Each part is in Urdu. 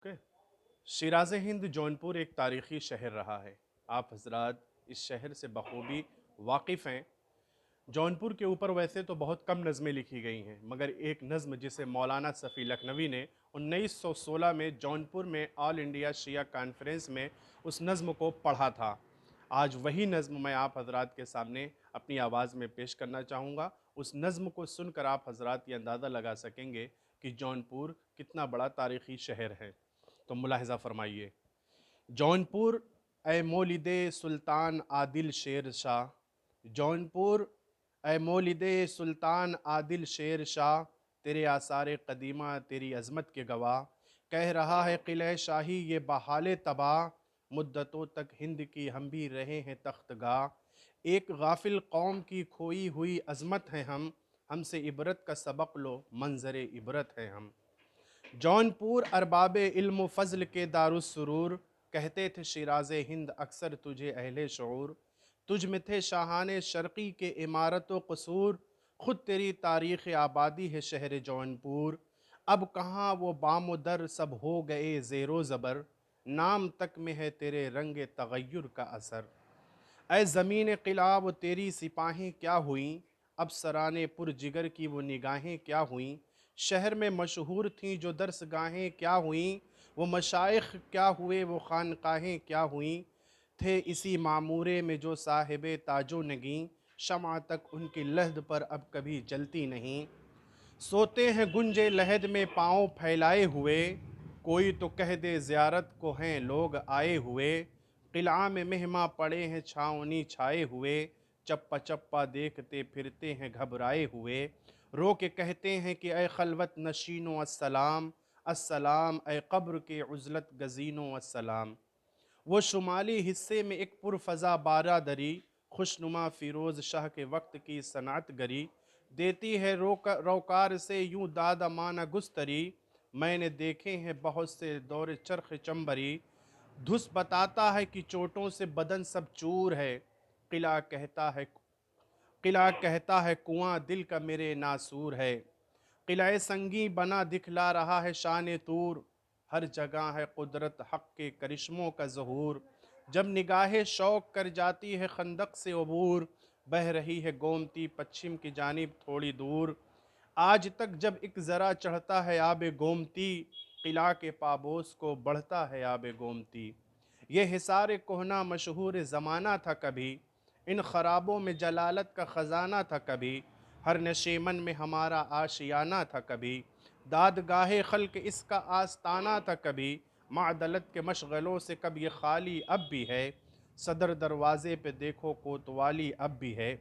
اوکے۔ شیراز ہند جونپور ایک تاریخی شہر رہا ہے۔ آپ حضرات اس شہر سے بخوبی واقف ہیں۔ جونپور کے اوپر ویسے تو بہت کم نظمیں لکھی گئی ہیں، مگر ایک نظم جسے مولانا صفی لکھنوی نے 1916 میں جونپور میں آل انڈیا شیعہ کانفرنس میں اس نظم کو پڑھا تھا۔ آج وہی نظم میں آپ حضرات کے سامنے اپنی آواز میں پیش کرنا چاہوں گا۔ اس نظم کو سن کر آپ حضرات یہ اندازہ لگا سکیں گے کہ جونپور کتنا بڑا تاریخی شہر ہے۔ تو ملاحظہ فرمائیے۔ جونپور اے مولد سلطان عادل شیر شاہ، جونپور اے مولد سلطان عادل شیر شاہ، تیرے آثار قدیمہ تیری عظمت کے گواہ، کہہ رہا ہے قلعہ شاہی یہ بحال تباہ، مدتوں تک ہند کی ہم بھی رہے ہیں تخت گاہ، ایک غافل قوم کی کھوئی ہوئی عظمت ہے ہم سے عبرت کا سبق لو منظر عبرت ہے ہم۔ جونپور ارباب علم و فضل کے دارالسرور، کہتے تھے شیراز ہند اکثر تجھے اہل شعور، تجھ میں تھے شاہان شرقی کے عمارت و قصور، خود تیری تاریخ آبادی ہے شہر جونپور، اب کہاں وہ بام و در سب ہو گئے زیر و زبر، نام تک میں ہے تیرے رنگ تغیر کا اثر۔ اے زمین قلعہ وہ تیری سپاہیں کیا ہوئیں، اب سران پر جگر کی وہ نگاہیں کیا ہوئیں، شہر میں مشہور تھیں جو درس گاہیں کیا ہوئیں، وہ مشائخ کیا ہوئے وہ خانقاہیں کیا ہوئیں، تھے اسی معمورے میں جو صاحب تاج و نگیں، شمع تک ان کی لحد پر اب کبھی جلتی نہیں، سوتے ہیں گنجے لحد میں پاؤں پھیلائے ہوئے، کوئی تو کہہ دے زیارت کو ہیں لوگ آئے ہوئے، قلعہ میں مہماں پڑے ہیں چھاؤنی چھائے ہوئے، چپا چپا دیکھتے پھرتے ہیں گھبرائے ہوئے، رو کے کہتے ہیں کہ اے خلوت نشینوں السلام، السلام اے قبر کے عزلت گزینوں السلام۔ وہ شمالی حصے میں ایک پرفضا بارادری، خوشنما فیروز شاہ کے وقت کی صنعت گری، دیتی ہے روکار سے یوں داد مانا گستری، میں نے دیکھے ہیں بہت سے دور چرخ چمبری، دھس بتاتا ہے کہ چوٹوں سے بدن سب چور ہے، قلعہ کہتا ہے کنواں دل کا میرے ناسور ہے، قلعہ سنگی بنا دکھلا رہا ہے شان طور، ہر جگہ ہے قدرت حق کے کرشموں کا ظہور، جب نگاہ شوق کر جاتی ہے خندق سے عبور، بہہ رہی ہے گومتی پچھم کی جانب تھوڑی دور، آج تک جب ایک ذرا چڑھتا ہے آب گومتی، قلعہ کے پابوس کو بڑھتا ہے آب گومتی، یہ حصار کہنا مشہور زمانہ تھا کبھی، ان خرابوں میں جلالت کا خزانہ تھا کبھی، ہر نشیمن میں ہمارا آشیانہ تھا کبھی، دادگاہ خلق اس کا آستانہ تھا کبھی، معدلت کے مشغلوں سے کب یہ خالی اب بھی ہے، صدر دروازے پہ دیکھو کوتوالی اب بھی ہے،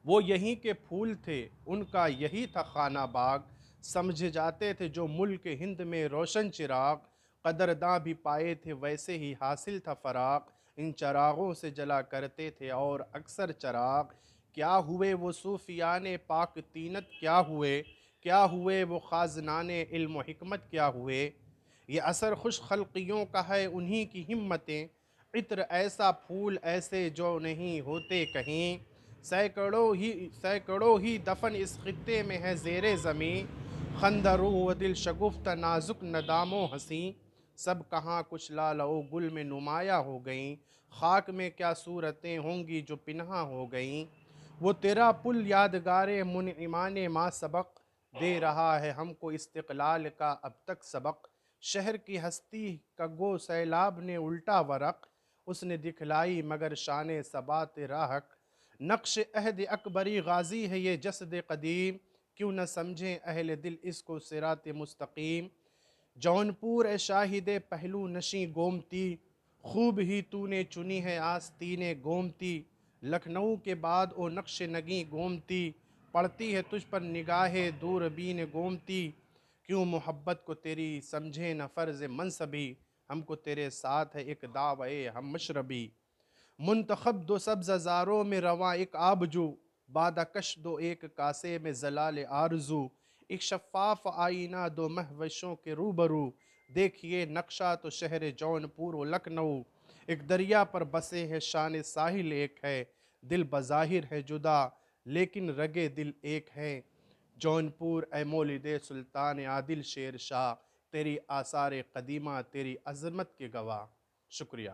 وہ یہیں کے پھول تھے ان کا یہی تھا خانہ باغ، سمجھے جاتے تھے جو ملک ہند میں روشن چراغ، قدرداں بھی پائے تھے ویسے ہی حاصل تھا فراق، ان چراغوں سے جلا کرتے تھے اور اکثر چراغ، کیا ہوئے وہ صوفیان پاک طینت کیا ہوئے وہ خازنان علم و حکمت کیا ہوئے، یہ اثر خوش خلقیوں کا ہے انہی کی ہمتیں، عطر ایسا پھول ایسے جو نہیں ہوتے کہیں، سینکڑوں ہی دفن اس خطے میں ہے زیر زمیں، خندروں و دل شگفت نازک ندام و حسیں، سب کہاں کچھ لال و گل میں نمایاں ہو گئیں، خاک میں کیا صورتیں ہوں گی جو پنہاں ہو گئیں، وہ تیرا پل یادگار منعمان ما سبق، دے رہا ہے ہم کو استقلال کا اب تک سبق، شہر کی ہستی کا گو سیلاب نے الٹا ورق، اس نے دکھلائی مگر شان ثبات راہک، نقش عہد اکبری غازی ہے یہ جسد قدیم، کیوں نہ سمجھیں اہل دل اس کو صراط مستقیم، جونپور اے شاہد پہلو نشیں گومتی، خوب ہی تو نے چنی ہے آستین گومتی، لکھنؤ کے بعد او نقش نگیں گومتی، پڑتی ہے تجھ پر نگاہ دوربین گومتی، کیوں محبت کو تیری سمجھے نہ فرض منصبی، ہم کو تیرے ساتھ ہے ایک دعوے ہم مشربی، منتخب دو سبز زاروں میں رواں ایک آبجو، بادہ کش دو ایک کاسے میں زلال آرزو، ایک شفاف آئینہ دو مہوشوں کے روبرو، دیکھیے نقشہ تو شہر جونپور و لکھنؤ، ایک دریا پر بسے ہے شان ساحل ایک ہے، دل بظاہر ہے جدا لیکن رگے دل ایک ہے، جونپور اے مولد سلطان عادل شیر شاہ، تیری آثار قدیمہ تیری عظمت کے گواہ. شکریہ.